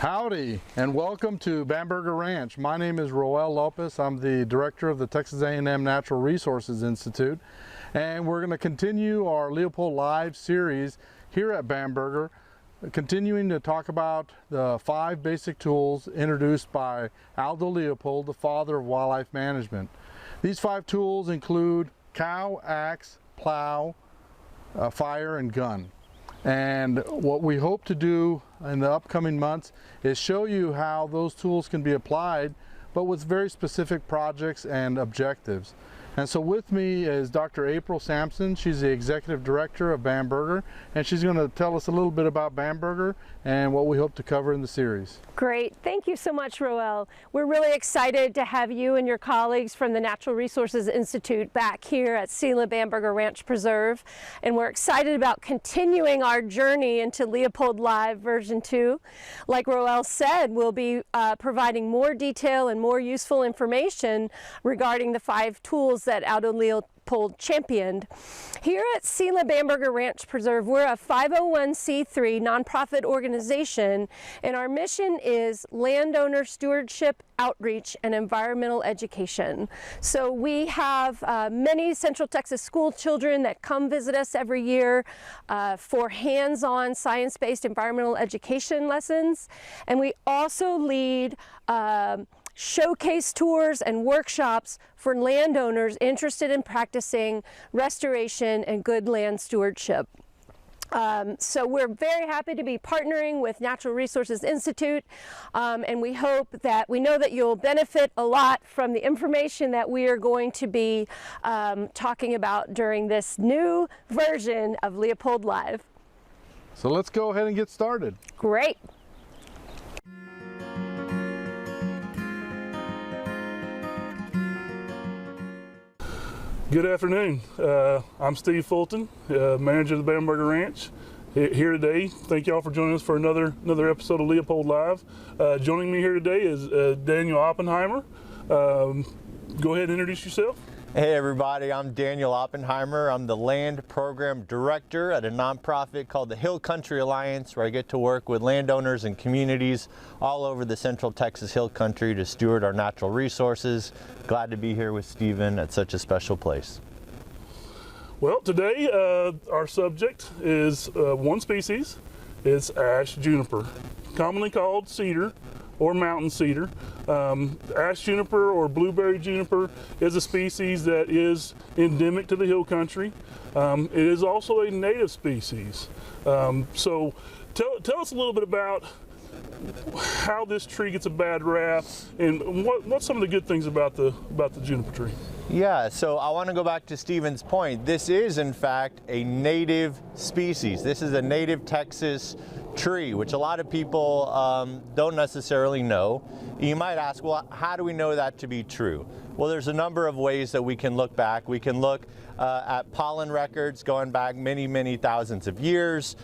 Howdy and welcome to Bamberger Ranch. My name is Aldo Leopold. I'm the director of the Texas A&M Natural Resources Institute, and we're going to continue our Leopold Live series here at Bamberger, continuing to talk about the 5 basic tools introduced by Aldo Leopold, the father of wildlife management. These 5 tools include cow, axe, plow, fire, and gun. And what we hope to do in the upcoming months is show you how those tools can be applied, but with very specific projects and objectives. And so with me is Dr. April Sampson. She's the executive director of Bamberger, and she's going to tell us a little bit about Bamberger and what we hope to cover in the series. Great. Thank you so much, Roel. We're really excited to have you and your colleagues from the Natural Resources Institute back here at Selah Bamberger Ranch Preserve. And we're excited about continuing our journey into Leopold Live version 2. Like Roel said, we'll be providing more detail and more useful information regarding the 5 tools that Aldo Leopold championed. Here at Selah Bamberger Ranch Preserve, we're a 501c3 nonprofit organization, and our mission is landowner stewardship, outreach, and environmental education. So we have many Central Texas school children that come visit us every year for hands-on science-based environmental education lessons, and we also lead showcase tours and workshops for landowners interested in practicing restoration and good land stewardship. So we're very happy to be partnering with Natural Resources Institute, and we know that you'll benefit a lot from the information that we are going to be talking about during this new version of Leopold Live. So let's go ahead and get started. Great. Good afternoon. I'm Steve Fulton, manager of the Bamberger Ranch, here today. Thank y'all for joining us for another episode of Leopold Live. Joining me here today is Daniel Oppenheimer. Go ahead and introduce yourself. Hey everybody, I'm Daniel Oppenheimer. I'm the land program director at a nonprofit called the Hill Country Alliance, where I get to work with landowners and communities all over the Central Texas Hill Country to steward our natural resources. Glad to be here with Stephen at such a special place. Well, today our subject is one species. It's Ash Juniper, commonly called cedar or mountain cedar. Ash juniper or blueberry juniper is a species that is endemic to the hill country. It is also a native species. So tell us a little bit about how this tree gets a bad rap and what's some of the good things about the juniper tree. Yeah, so I want to go back to Stephen's point. This is in fact a native species. This is a native Texas tree, which a lot of people don't necessarily know. You might ask, well, how do we know that to be true? Well, there's a number of ways that we can look back. We can look at pollen records going back many, many thousands of years.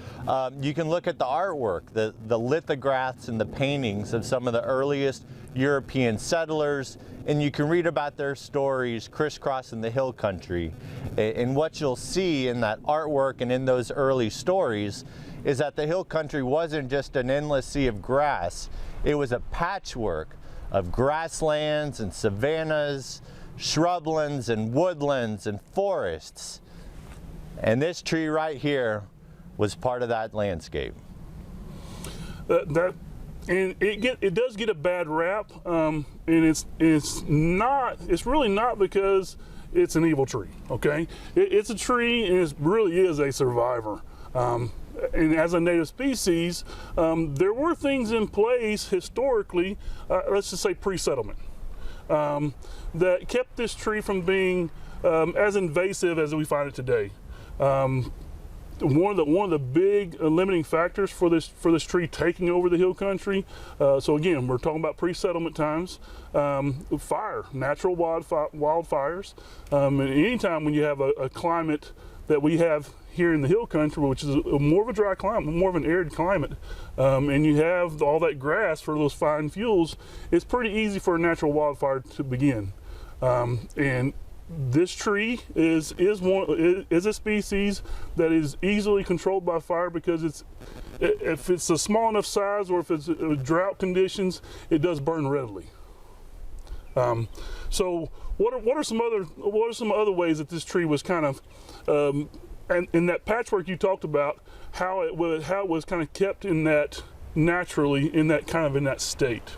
You can look at the artwork, the lithographs and the paintings of some of the earliest European settlers, and you can read about their stories crisscrossing the hill country. And what you'll see in that artwork and in those early stories is that the hill country wasn't just an endless sea of grass. It was a patchwork of grasslands and savannas, shrublands and woodlands and forests. And this tree right here was part of that landscape. And it does get a bad rap, and it's really not because it's an evil tree. Okay, it's a tree, and it really is a survivor. And as a native species, there were things in place historically, let's just say pre-settlement, that kept this tree from being as invasive as we find it today. One of the big limiting factors for this tree taking over the hill country. So again, we're talking about pre-settlement times. Fire, natural wildfires. And anytime when you have a climate that we have here in the hill country, which is more of a dry climate, more of an arid climate, and you have all that grass for those fine fuels, it's pretty easy for a natural wildfire to begin. And this tree is a species that is easily controlled by fire because if it's a small enough size or if it's drought conditions, it does burn readily. So what are some other ways that this tree was kind of and in that patchwork you talked about, how it was kind of kept in that naturally in that state?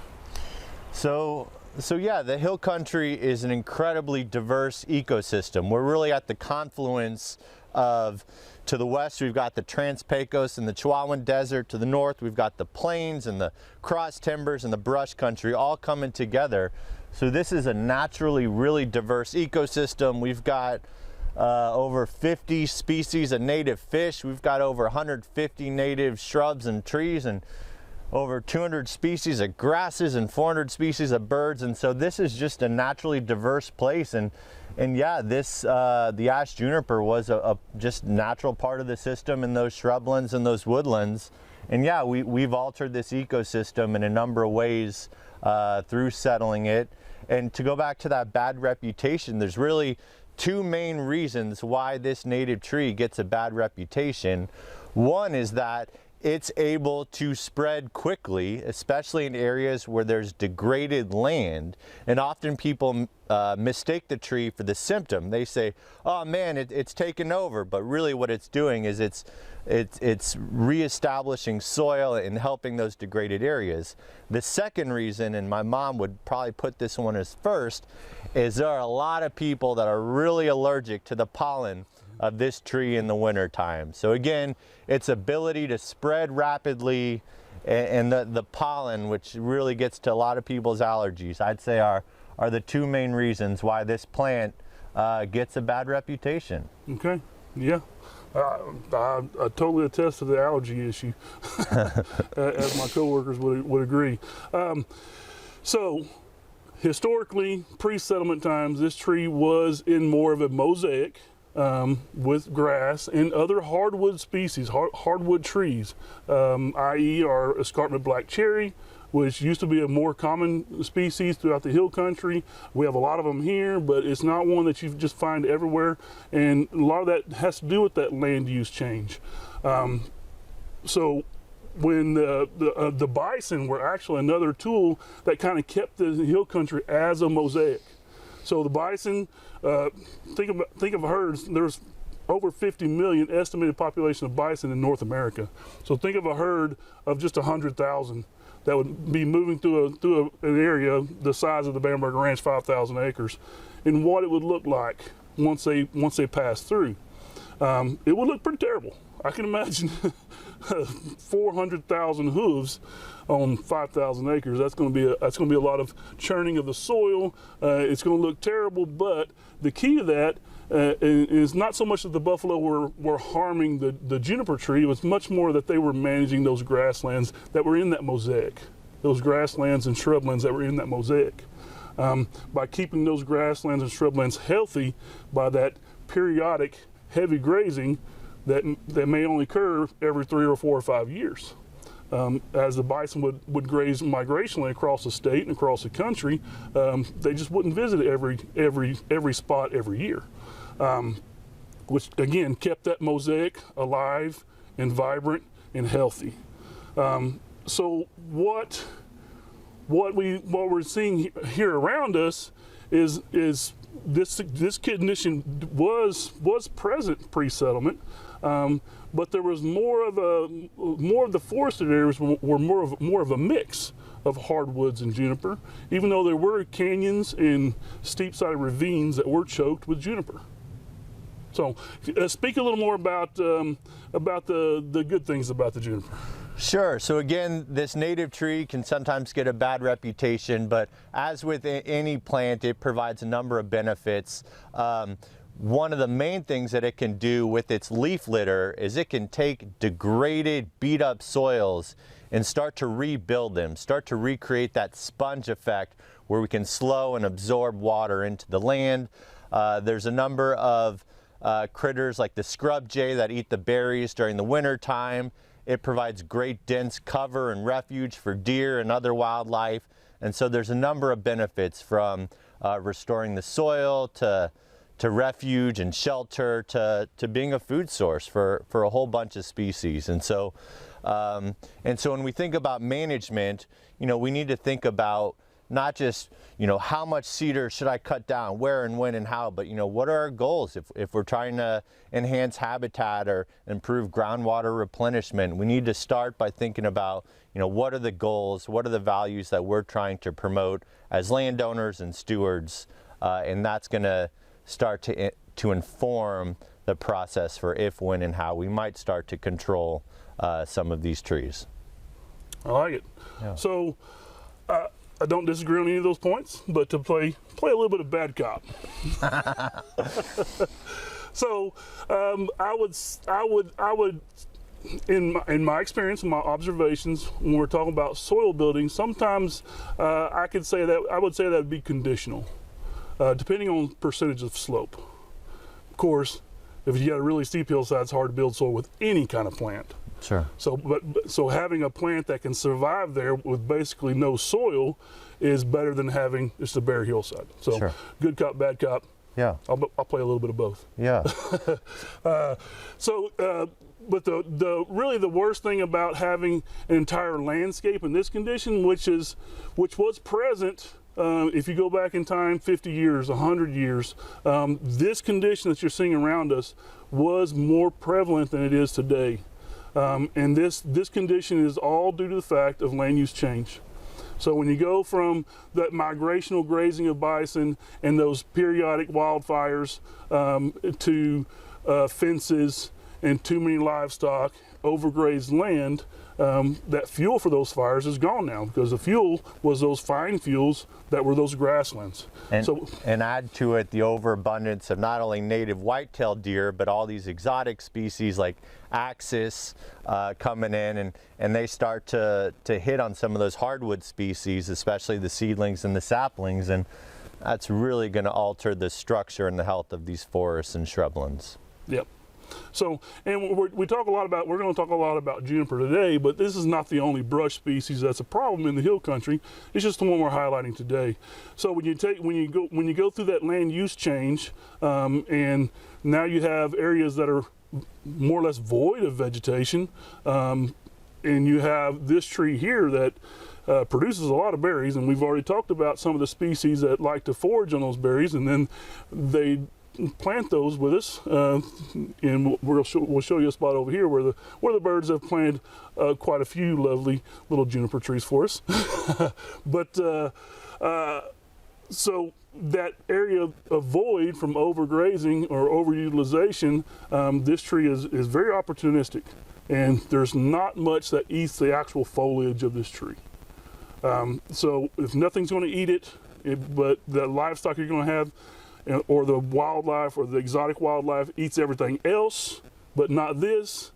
So yeah, the hill country is an incredibly diverse ecosystem. We're really at the confluence of, to the west we've got the Trans-Pecos and the Chihuahuan Desert. To the north we've got the plains and the cross timbers and the brush country all coming together. So this is a naturally really diverse ecosystem. We've got over 50 species of native fish. We've got over 150 native shrubs and trees, and over 200 species of grasses and 400 species of birds. And so this is just a naturally diverse place. And yeah, the Ash Juniper was a just natural part of the system in those shrublands and those woodlands. And yeah, we've altered this ecosystem in a number of ways through settling it. And to go back to that bad reputation, there's really two main reasons why this native tree gets a bad reputation. One is that it's able to spread quickly, especially in areas where there's degraded land. And often people mistake the tree for the symptom. They say, oh man, it's taken over. But really what it's doing is it's reestablishing soil and helping those degraded areas. The second reason, and my mom would probably put this one as first, is there are a lot of people that are really allergic to the pollen of this tree in the winter time. So again, its ability to spread rapidly and the pollen, which really gets to a lot of people's allergies, I'd say are the two main reasons why this plant gets a bad reputation. Okay, yeah. I totally attest to the allergy issue, as my coworkers would agree. So historically, pre-settlement times, this tree was in more of a mosaic with grass and other hardwood species, hardwood trees, i.e. our escarpment black cherry, which used to be a more common species throughout the hill country. We have a lot of them here, but it's not one that you just find everywhere. And a lot of that has to do with that land use change. So when the bison were actually another tool that kind of kept the hill country as a mosaic. So the bison, think of herds. There's over 50 million estimated population of bison in North America. So think of a herd of just 100,000 that would be moving through an area the size of the Bamberger Ranch, 5,000 acres, and what it would look like once they pass through. It would look pretty terrible. I can imagine 400,000 hooves on 5,000 acres. That's going to be a lot of churning of the soil. It's going to look terrible. But the key to that is not so much that the buffalo were harming the juniper tree. It was much more that they were managing those grasslands that were in that mosaic, those grasslands and shrublands that were in that mosaic. By keeping those grasslands and shrublands healthy by that periodic heavy grazing that may only occur every 3 or 4 or 5 years. As the bison would graze migrationally across the state and across the country, they just wouldn't visit every spot every year, which again kept that mosaic alive and vibrant and healthy. So what we're seeing here around us is this condition was present pre-settlement, but there was more of the forested areas were more of a mix of hardwoods and juniper, even though there were canyons and steep-sided ravines that were choked with juniper. So, speak a little more about the good things about the juniper. Sure. So again, this native tree can sometimes get a bad reputation, but as with any plant, it provides a number of benefits. One of the main things that it can do with its leaf litter is it can take degraded, beat up soils and start to rebuild them, start to recreate that sponge effect where we can slow and absorb water into the land. There's a number of critters like the scrub jay that eat the berries during the winter time. It provides great dense cover and refuge for deer and other wildlife. And so there's a number of benefits from restoring the soil to refuge and shelter to being a food source for a whole bunch of species. And so when we think about management, we need to think about not just, how much cedar should I cut down, where and when and how, but, what are our goals? If we're trying to enhance habitat or improve groundwater replenishment, we need to start by thinking about, what are the goals, what are the values that we're trying to promote as landowners and stewards, and that's going to start to inform the process for if, when, and how we might start to control some of these trees. I like it. Yeah. So I don't disagree on any of those points, but to play a little bit of bad cop. So I would in my experience and my observations, when we're talking about soil building, sometimes I would say that would be conditional, depending on percentage of slope. Of course, if you got a really steep hillside, it's hard to build soil with any kind of plant. Sure. So having a plant that can survive there with basically no soil is better than having just a bare hillside. So sure. Good cop, bad cop. Yeah. I'll play a little bit of both. Yeah. But really the worst thing about having an entire landscape in this condition, which was present, if you go back in time 50 years, 100 years, this condition that you're seeing around us was more prevalent than it is today. And this condition is all due to the fact of land use change. So when you go from that migrational grazing of bison and those periodic wildfires to fences and too many livestock, overgrazed land, that fuel for those fires is gone now, because the fuel was those fine fuels that were those grasslands. And add to it the overabundance of not only native white-tailed deer, but all these exotic species like axis coming in, and they start to hit on some of those hardwood species, especially the seedlings and the saplings, and that's really going to alter the structure and the health of these forests and shrublands. Yep. So, and we're going to talk a lot about juniper today, but this is not the only brush species that's a problem in the hill country. It's just the one we're highlighting today. So when you go through that land use change, and now you have areas that are more or less void of vegetation, and you have this tree here that produces a lot of berries, and we've already talked about some of the species that like to forage on those berries, and then they plant those with us, and we'll show you a spot over here where the birds have planted quite a few lovely little juniper trees for us. But so that area of void from overgrazing or overutilization, this tree is very opportunistic, and there's not much that eats the actual foliage of this tree. So if nothing's going to eat it, but the livestock you're going to have, or the wildlife or the exotic wildlife eats everything else, but not this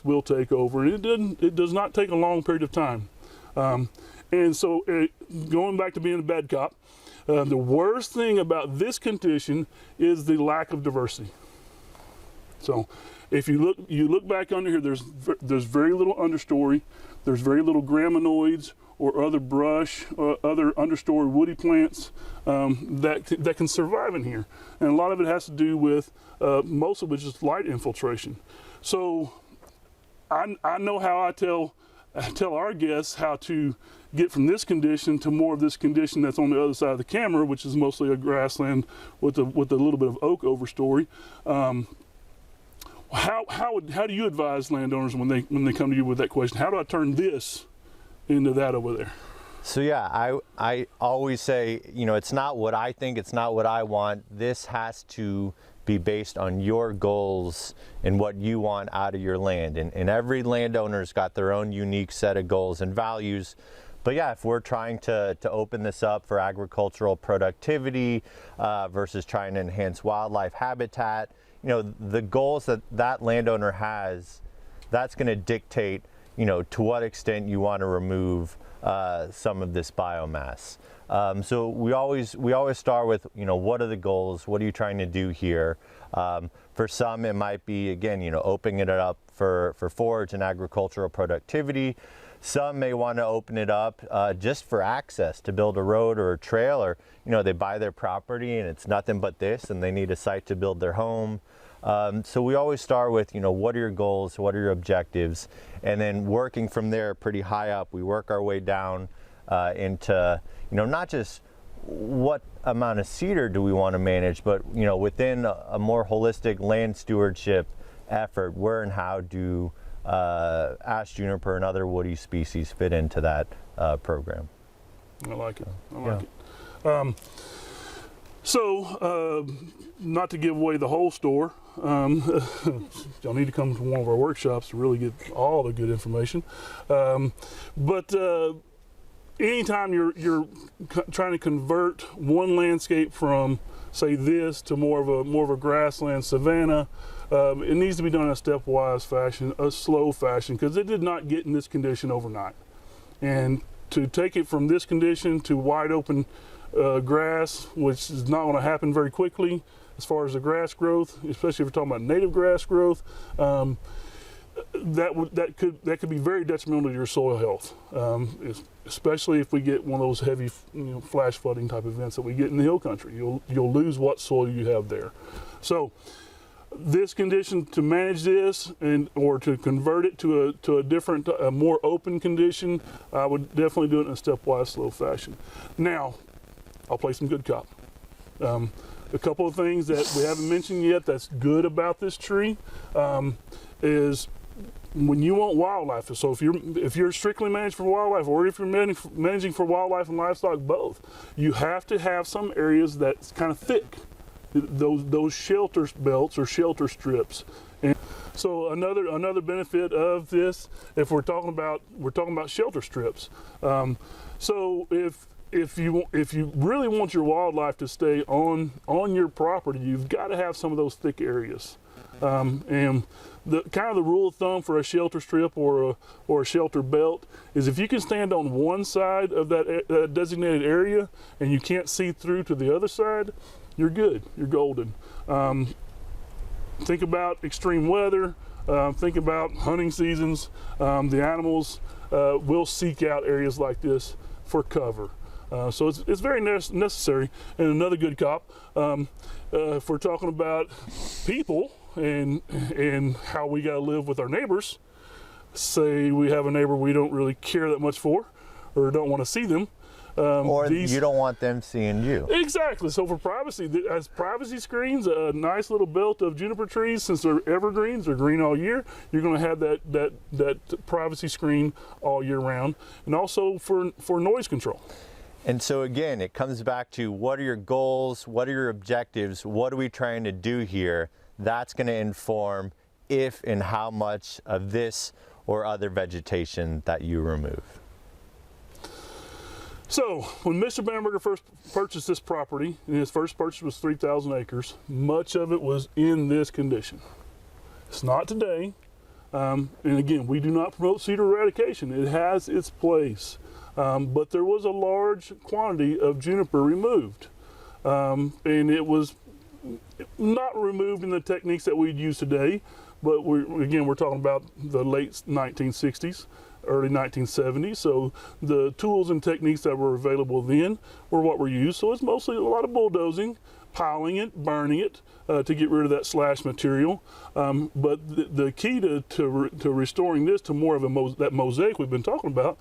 will take over. And it does not take a long period of time. And so going back to being a bad cop, the worst thing about this condition is the lack of diversity. So if you look back under here, there's very little understory, there's very little graminoids or other brush or other understory woody plants that can survive in here. And a lot of it has to do with, most of it is light infiltration. So I know how I tell our guests how to get from this condition to more of this condition that's on the other side of the camera, which is mostly a grassland with a little bit of oak overstory. How do you advise landowners when they come to you with that question? How do I turn this into that over there? So yeah, I always say, it's not what I think, it's not what I want. This has to be based on your goals and what you want out of your land. And every landowner's got their own unique set of goals and values. But yeah, if we're trying to open this up for agricultural productivity versus trying to enhance wildlife habitat, the goals that landowner has, that's going to dictate to what extent you want to remove some of this biomass. So we always start with, what are the goals? What are you trying to do here? For some, it might be, again, opening it up for forage and agricultural productivity. Some may want to open it up just for access to build a road or a trail, or they buy their property and it's nothing but this and they need a site to build their home. So we always start with, what are your goals, what are your objectives, and then working from there pretty high up, we work our way down into, not just what amount of cedar do we want to manage, but within a more holistic land stewardship effort, where and how do ash juniper and other woody species fit into that program? I like it. I like it. So, not to give away the whole store, y'all need to come to one of our workshops to really get all the good information. But anytime you're trying to convert one landscape from, say, this to more of a grassland savanna, it needs to be done in a stepwise fashion, a slow fashion, because it did not get in this condition overnight. And to take it from this condition to wide open grass, which is not going to happen very quickly as far as the grass growth, especially if we're talking about native grass growth, that could be very detrimental to your soil health, especially if we get one of those heavy, flash flooding type events that we get in the hill country. You'll lose what soil you have there. So this condition, to manage this or to convert it to a different, more open condition, I would definitely do it in a stepwise, slow fashion. Now, I'll play some good cop. A couple of things that we haven't mentioned yet that's good about this tree is when you want wildlife. So if you're strictly managed for wildlife, or if you're managing for wildlife and livestock both, you have to have some areas that's kind of thick. Those shelter belts or shelter strips. And so another benefit of this, if we're talking about shelter strips. So if you really want your wildlife to stay on your property, you've got to have some of those thick areas. And the kind of the rule of thumb for a shelter strip or a shelter belt is if you can stand on one side of that designated area and you can't see through to the other side, you're good. You're golden. Think about extreme weather. Think about hunting seasons. The animals will seek out areas like this for cover. So it's very necessary. And another good cop, if we're talking about people and how we got to live with our neighbors, say we have a neighbor we don't really care that much for or don't want to see them. Or you don't want them seeing you. Exactly. So for privacy, as privacy screens, a nice little belt of juniper trees, since they're evergreens, they're green all year, you're going to have that privacy screen all year round. And also for noise control. And so again, it comes back to what are your goals, what are your objectives, what are we trying to do here? That's going to inform if and how much of this or other vegetation that you remove. So when Mr. Bamberger first purchased this property, and his first purchase was 3,000 acres, much of it was in this condition. It's not today. And again, we do not promote cedar eradication. It has its place. But there was a large quantity of juniper removed. And it was not removed in the techniques that we'd use today, but we're talking about the late 1960s, early 1970s. So the tools and techniques that were available then were what were used. So it's mostly a lot of bulldozing, piling it, burning it to get rid of that slash material. But the key to restoring this to more of that mosaic we've been talking about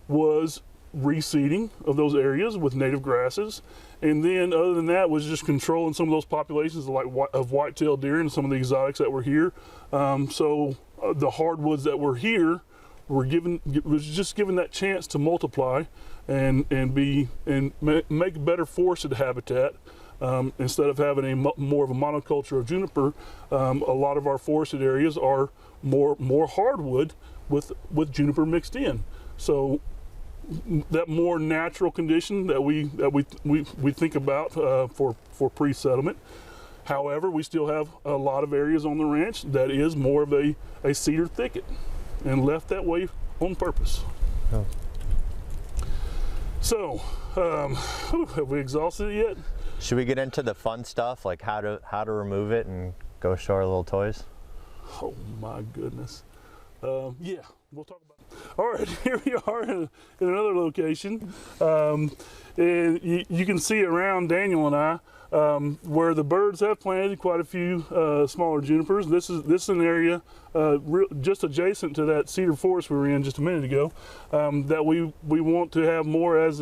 was reseeding of those areas with native grasses. And then other than that was just controlling some of those populations of white-tailed deer and some of the exotics that were here. So the hardwoods that were here was just given that chance to multiply and make better forested habitat. Instead of having more of a monoculture of juniper, a lot of our forested areas are more hardwood with juniper mixed in. So that more natural condition that we think about for pre-settlement. However, we still have a lot of areas on the ranch that is more of a cedar thicket, and left that way on purpose. Oh. So, have we exhausted it yet? Should we get into the fun stuff, like how to remove it and go show our little toys? Oh my goodness. Yeah, we'll talk about it. All right, here we are in another location. And you can see around Daniel and I where the birds have planted quite a few smaller junipers. This is an area just adjacent to that cedar forest we were in just a minute ago that we want to have more as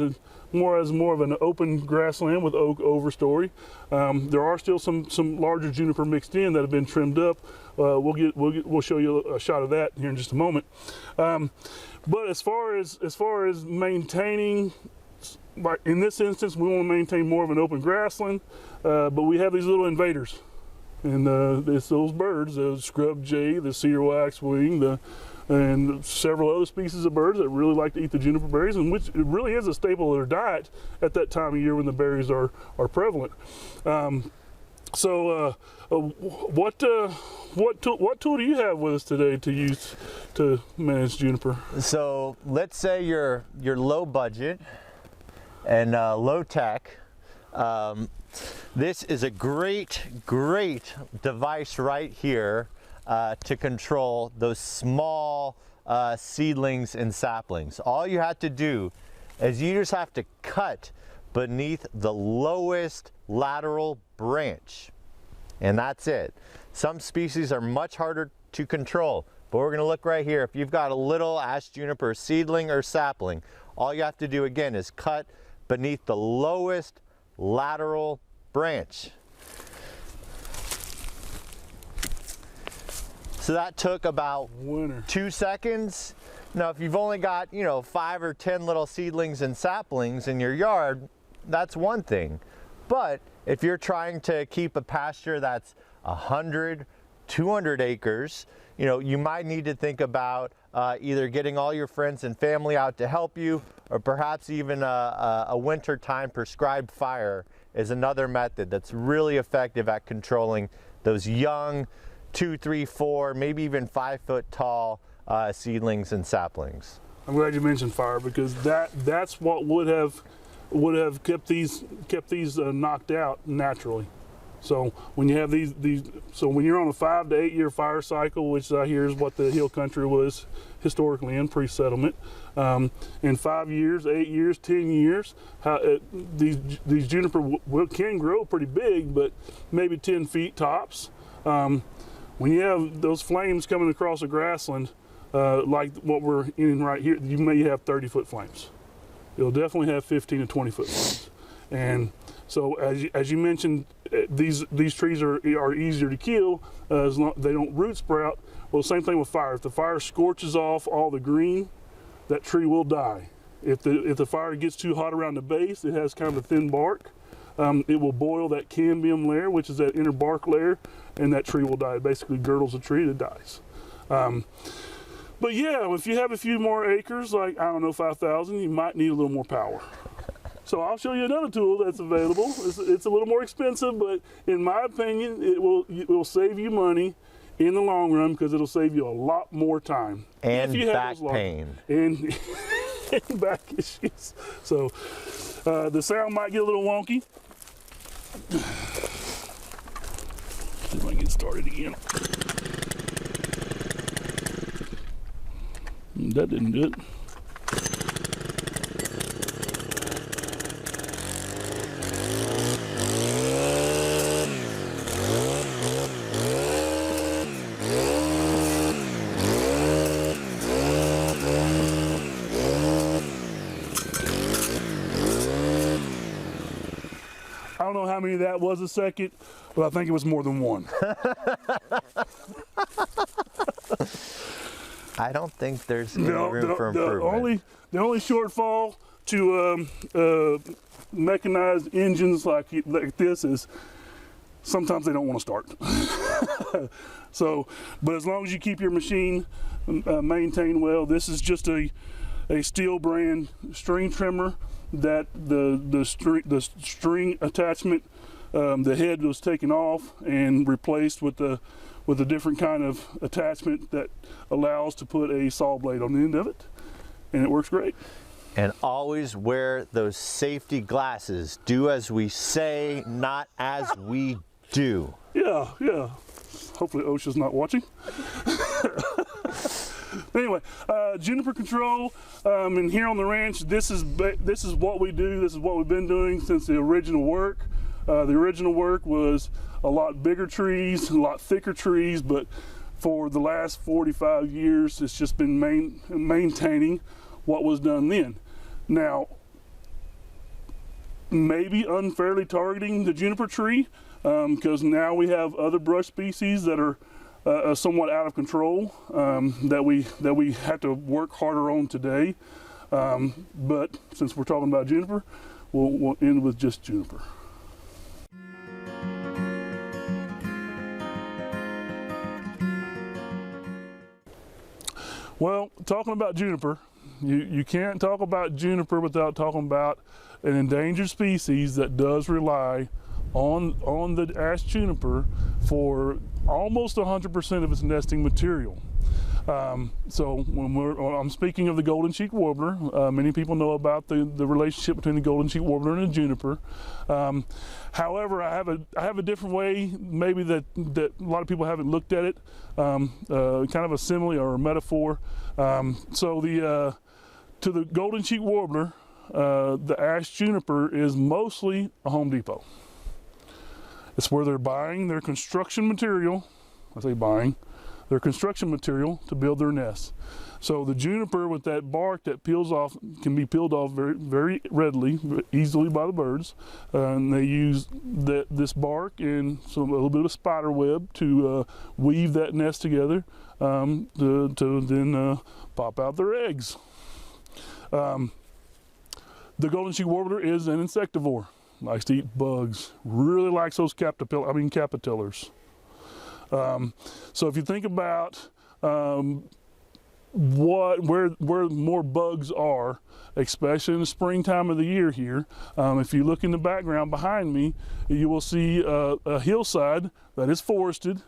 more of an open grassland with oak overstory. There are still some larger juniper mixed in that have been trimmed up. We'll show you a shot of that here in just a moment. But as far as maintaining, in this instance, we want to maintain more of an open grassland, but we have these little invaders, and it's those birds, the scrub jay, the cedar waxwing, and several other species of birds that really like to eat the juniper berries, and which it really is a staple of their diet at that time of year when the berries are prevalent. What tool do you have with us today to use to manage juniper? So let's say you're low budget and low tech. This is a great device right here to control those small seedlings and saplings. All you have to do is you just have to cut beneath the lowest lateral branch, and that's it. Some species are much harder to control, but we're going to look right here. If you've got a little Ash juniper seedling or sapling, all you have to do again is cut beneath the lowest lateral branch. So that took about 2 seconds. Now, if you've only got, 5 or 10 little seedlings and saplings in your yard, that's one thing. But if you're trying to keep a pasture that's 100, 200 acres, you might need to think about either getting all your friends and family out to help you, or perhaps even a wintertime prescribed fire is another method that's really effective at controlling those young 2, 3, 4, maybe even 5 foot tall seedlings and saplings. I'm glad you mentioned fire, because that's what would have kept these knocked out naturally. So when you have so when you're on a 5 to 8 year fire cycle, which I hear is what the hill country was historically in pre-settlement, in 5 years, 8 years, 10 years, these juniper can grow pretty big, but maybe 10 feet tops. When you have those flames coming across a grassland, like what we're in right here, you may have 30-foot flames. You'll definitely have 15 to 20-foot flames. And so as you mentioned, these trees are easier to kill as long they don't root sprout. Well, same thing with fire. If the fire scorches off all the green, that tree will die. If the fire gets too hot around the base, it has kind of a thin bark. It will boil that cambium layer, which is that inner bark layer, and that tree will die. It basically girdles the tree, it dies. But yeah, if you have a few more acres, like, I don't know, 5,000, you might need a little more power. So I'll show you another tool that's available. It's a little more expensive, but in my opinion, it will save you money in the long run, because it'll save you a lot more time. And back pain. And back issues. So the sound might get a little wonky. See if I can get started again. That didn't do it. I don't know how many that was a second, but I think it was more than one. I don't think there's any room for improvement. The only shortfall to mechanized engines like this is sometimes they don't want to start. So, but as long as you keep your machine maintained well, this is just a steel brand string trimmer that the string attachment, the head was taken off and replaced with a different kind of attachment that allows to put a saw blade on the end of it, and it works great. And always wear those safety glasses. Do as we say, not as we do. Yeah. Hopefully OSHA's not watching. Anyway, juniper control, and here on the ranch, this is what we do. This is what we've been doing since the original work. The original work was a lot bigger trees, a lot thicker trees, but for the last 45 years, it's just been maintaining what was done then. Now, maybe unfairly targeting the juniper tree, because now we have other brush species that are somewhat out of control, that we have to work harder on today. But since we're talking about juniper, we'll end with just juniper. Well, talking about juniper, you can't talk about juniper without talking about an endangered species that does rely on the ash juniper for almost 100% of its nesting material. So when I'm speaking of the golden cheek warbler, many people know about the relationship between the golden cheek warbler and the juniper. However, I have a different way, maybe that a lot of people haven't looked at it, kind of a simile or a metaphor. So to the golden cheek warbler, the ash juniper is mostly a Home Depot. It's where they're buying their construction material. I say buying their construction material to build their nests. So the juniper with that bark that peels off can be peeled off very, very readily, easily by the birds. And they use this bark and a little bit of spider web to weave that nest together to then pop out their eggs. The golden cheek warbler is an insectivore. Likes to eat bugs. Really likes those caterpillars. So if you think about where more bugs are, especially in the springtime of the year here, if you look in the background behind me, you will see a hillside that is forested.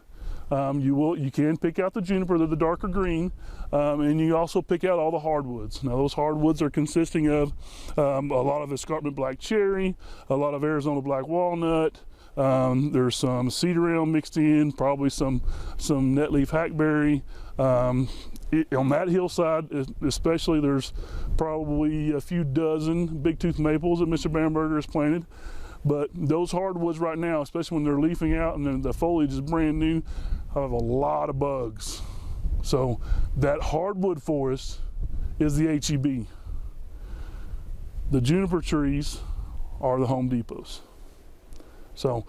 You can pick out the juniper, they're the darker green, and you also pick out all the hardwoods. Now those hardwoods are consisting of a lot of escarpment black cherry, a lot of Arizona black walnut, there's some cedar elm mixed in, probably some netleaf hackberry. On that hillside especially, there's probably a few dozen big tooth maples that Mr. Bamberger has planted. But those hardwoods right now, especially when they're leafing out and then the foliage is brand new, have a lot of bugs. So that hardwood forest is the HEB. The juniper trees are the Home Depots. So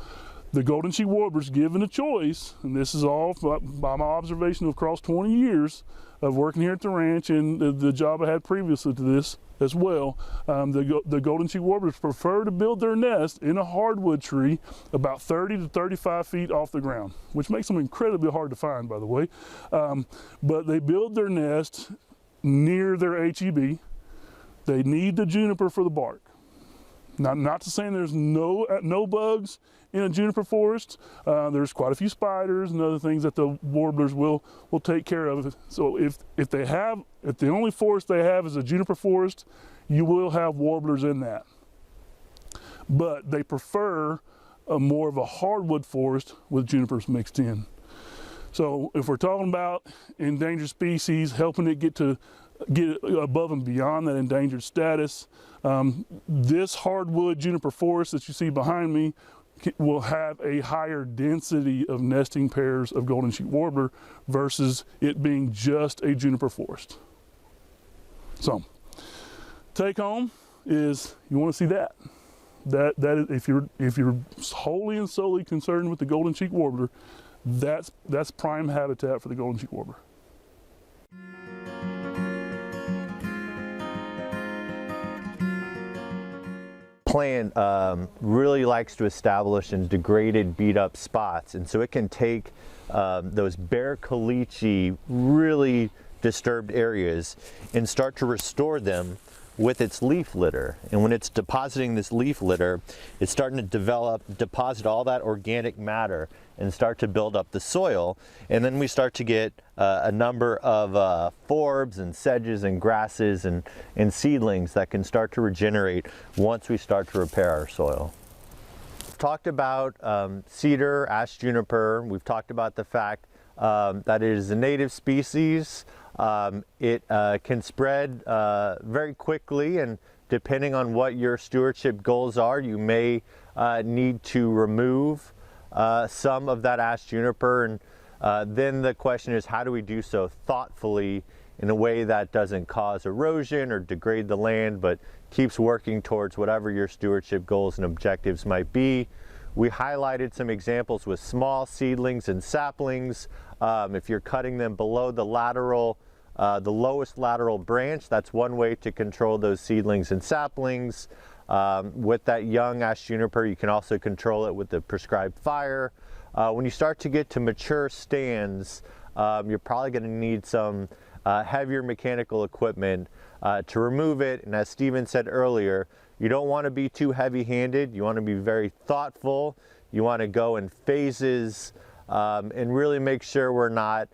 the golden cheek warbler's given a choice, and this is all by my observation across 20 years of working here at the ranch and the job I had previously to this as well. The golden cheek warblers prefer to build their nest in a hardwood tree about 30 to 35 feet off the ground, which makes them incredibly hard to find, by the way. But they build their nest near their HEB. They need the juniper for the bark. Not to say there's no bugs in a juniper forest. There's quite a few spiders and other things that the warblers will take care of. So if the only forest they have is a juniper forest, you will have warblers in that. But they prefer more of a hardwood forest with junipers mixed in. So if we're talking about endangered species, helping it get above and beyond that endangered status, this hardwood juniper forest that you see behind me will have a higher density of nesting pairs of golden cheek warbler versus it being just a juniper forest. So, take home is you want to see that. That is, if you're wholly and solely concerned with the golden cheek warbler, that's prime habitat for the golden cheek warbler. Plant really likes to establish in degraded, beat up spots, and so it can take those bare caliche, really disturbed areas and start to restore them with its leaf litter. And when it's depositing this leaf litter, it's starting to deposit all that organic matter and start to build up the soil. And then we start to get a number of forbs and sedges and grasses and seedlings that can start to regenerate once we start to repair our soil. We've talked about cedar, ash juniper. We've talked about the fact that it is a native species. It can spread very quickly, and depending on what your stewardship goals are, you may need to remove some of that Ash juniper, and then the question is, how do we do so thoughtfully in a way that doesn't cause erosion or degrade the land, but keeps working towards whatever your stewardship goals and objectives might be. We highlighted some examples with small seedlings and saplings. If you're cutting them below the lowest lateral branch, that's one way to control those seedlings and saplings. With that young Ash juniper, you can also control it with the prescribed fire. When you start to get to mature stands, you're probably going to need some heavier mechanical equipment to remove it. And as Stephen said earlier, you don't want to be too heavy-handed. You want to be very thoughtful. You want to go in phases and really make sure we're not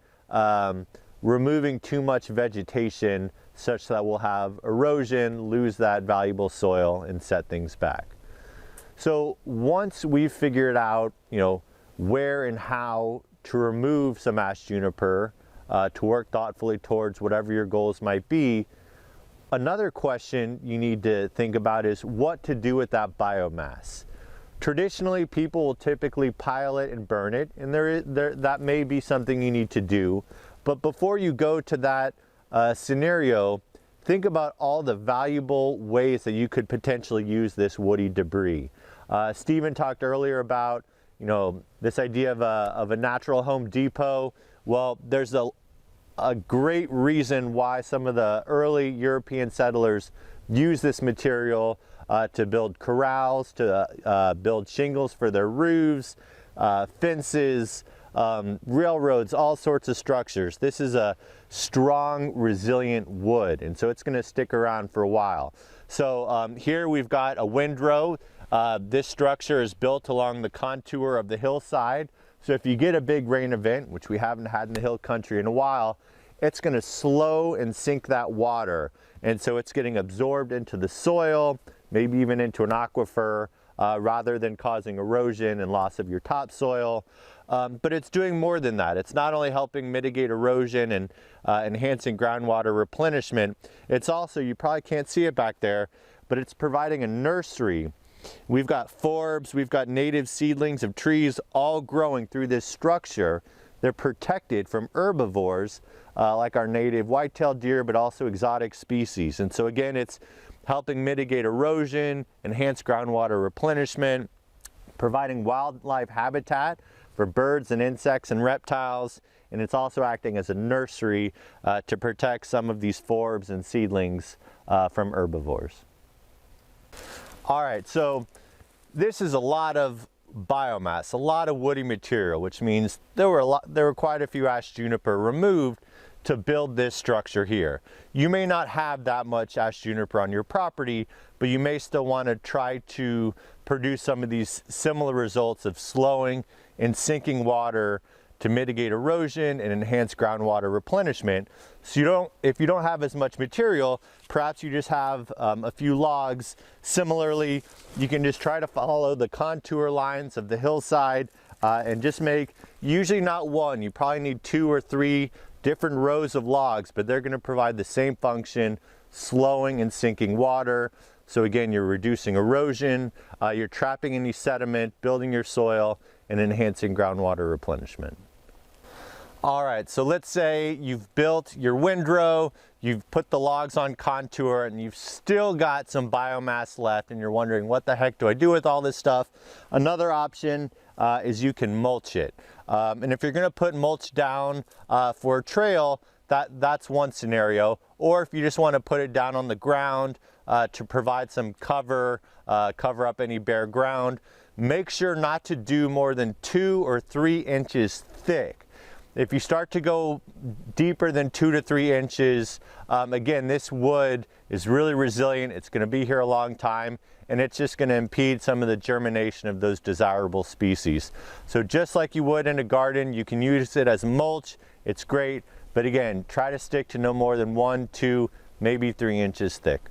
removing too much vegetation such that we'll have erosion, lose that valuable soil, and set things back. So once we've figured out, where and how to remove some Ash juniper, to work thoughtfully towards whatever your goals might be, another question you need to think about is what to do with that biomass. Traditionally, people will typically pile it and burn it, and that may be something you need to do. But before you go to that scenario, think about all the valuable ways that you could potentially use this woody debris. Stephen talked earlier about this idea of a natural Home Depot. Well, there's a great reason why some of the early European settlers used this material to build corrals, to build shingles for their roofs, fences, railroads, all sorts of structures. This is a strong, resilient wood, and so it's going to stick around for a while. So here we've got a windrow. This structure is built along the contour of the hillside. So if you get a big rain event, which we haven't had in the hill country in a while, it's going to slow and sink that water. And so it's getting absorbed into the soil, maybe even into an aquifer, rather than causing erosion and loss of your topsoil. But it's doing more than that. It's not only helping mitigate erosion and enhancing groundwater replenishment, it's also, you probably can't see it back there, but it's providing a nursery. We've got forbs, we've got native seedlings of trees all growing through this structure. They're protected from herbivores like our native white-tailed deer, but also exotic species. And so again, it's helping mitigate erosion, enhance groundwater replenishment, providing wildlife habitat for birds and insects and reptiles, and it's also acting as a nursery to protect some of these forbs and seedlings from herbivores. All right, so this is a lot of biomass, a lot of woody material, which means there were quite a few Ash juniper removed to build this structure here. You may not have that much Ash juniper on your property, but you may still want to try to produce some of these similar results of slowing and sinking water to mitigate erosion and enhance groundwater replenishment. So if you don't have as much material, perhaps you just have a few logs. Similarly, you can just try to follow the contour lines of the hillside and just make, usually not one, you probably need 2 or 3 different rows of logs, but they're going to provide the same function, slowing and sinking water. So again, you're reducing erosion, you're trapping any sediment, building your soil, and enhancing groundwater replenishment. All right, so let's say you've built your windrow, you've put the logs on contour, and you've still got some biomass left, and you're wondering, what the heck do I do with all this stuff? Another option is you can mulch it. And if you're gonna put mulch down for a trail, that's one scenario. Or if you just wanna put it down on the ground to provide some cover, cover up any bare ground, make sure not to do more than 2 or 3 inches thick. If you start to go deeper than 2 to 3 inches, again, this wood is really resilient. It's going to be here a long time, and it's just going to impede some of the germination of those desirable species. So just like you would in a garden, you can use it as mulch. It's great, but again, try to stick to no more than 1, 2, maybe 3 inches thick.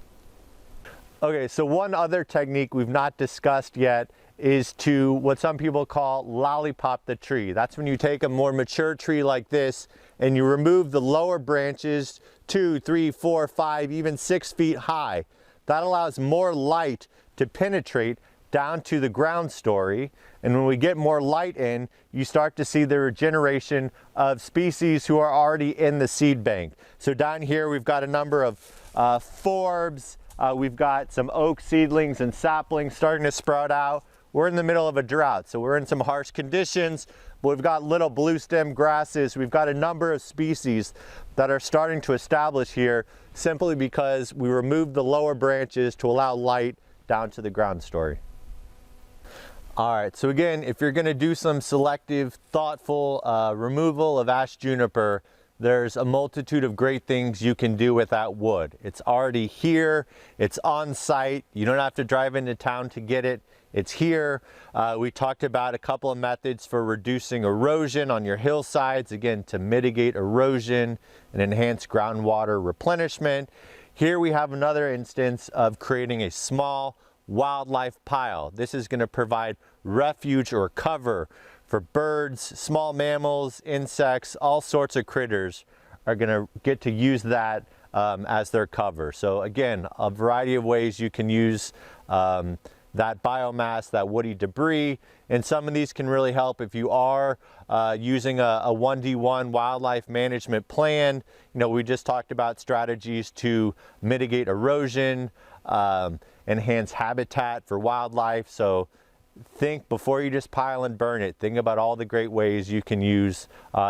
Okay, so one other technique we've not discussed yet is to what some people call lollipop the tree. That's when you take a more mature tree like this and you remove the lower branches 2, 3, 4, 5, even 6 feet high. That allows more light to penetrate down to the ground story, and when we get more light in, you start to see the regeneration of species who are already in the seed bank. So down here we've got a number of forbs, we've got some oak seedlings and saplings starting to sprout out. We're in the middle of a drought, so we're in some harsh conditions, but we've got little blue stem grasses. We've got a number of species that are starting to establish here simply because we removed the lower branches to allow light down to the ground story. All right, so again, if you're gonna do some selective, thoughtful removal of Ash Juniper, there's a multitude of great things you can do with that wood. It's already here, it's on site, you don't have to drive into town to get it. It's here. We talked about a couple of methods for reducing erosion on your hillsides, again, to mitigate erosion and enhance groundwater replenishment. Here we have another instance of creating a small wildlife pile. This is going to provide refuge or cover for birds, small mammals, insects, all sorts of critters are going to get to use that as their cover. So again, a variety of ways you can use that biomass, that woody debris, and some of these can really help if you are using a 1D1 wildlife management plan. You know, we just talked about strategies to mitigate erosion, enhance habitat for wildlife. So think before you just pile and burn it, think about all the great ways you can use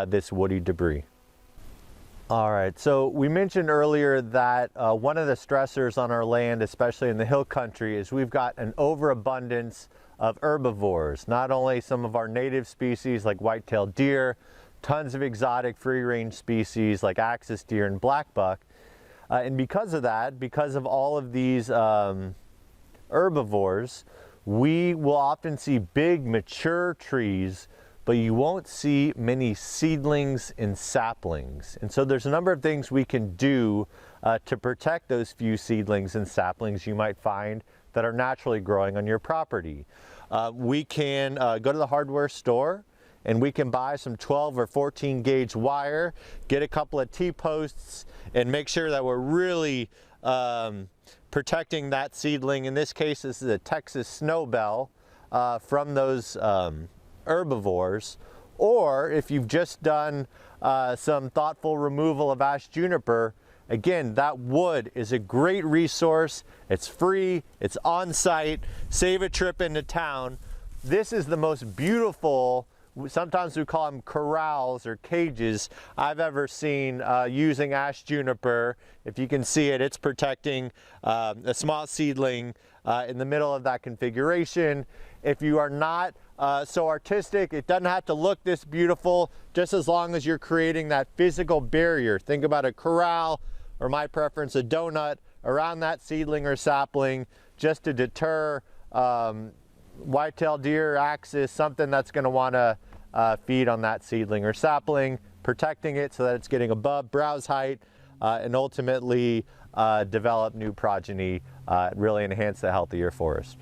this woody debris. All right, so we mentioned earlier that one of the stressors on our land, especially in the hill country, is we've got an overabundance of herbivores. Not only some of our native species like white-tailed deer, tons of exotic free-range species like axis deer and blackbuck. And because of that, because of all of these herbivores, we will often see big mature trees, but you won't see many seedlings and saplings. And so there's a number of things we can do to protect those few seedlings and saplings you might find that are naturally growing on your property. We can go to the hardware store and we can buy some 12 or 14 gauge wire, get a couple of T-posts, and make sure that we're really protecting that seedling. In this case, this is a Texas snowbell from those herbivores. Or if you've just done some thoughtful removal of Ash Juniper, again, that wood is a great resource. It's free, it's on site, save a trip into town. This is the most beautiful, sometimes we call them corrals or cages, I've ever seen using Ash Juniper. If you can see it, it's protecting a small seedling in the middle of that configuration. If you are not so artistic, it doesn't have to look this beautiful, just as long as you're creating that physical barrier. Think about a corral, or my preference, a donut around that seedling or sapling, just to deter white-tailed deer, axis, something that's going to want to feed on that seedling or sapling, protecting it so that it's getting above browse height, and ultimately develop new progeny, really enhance the health of your forest.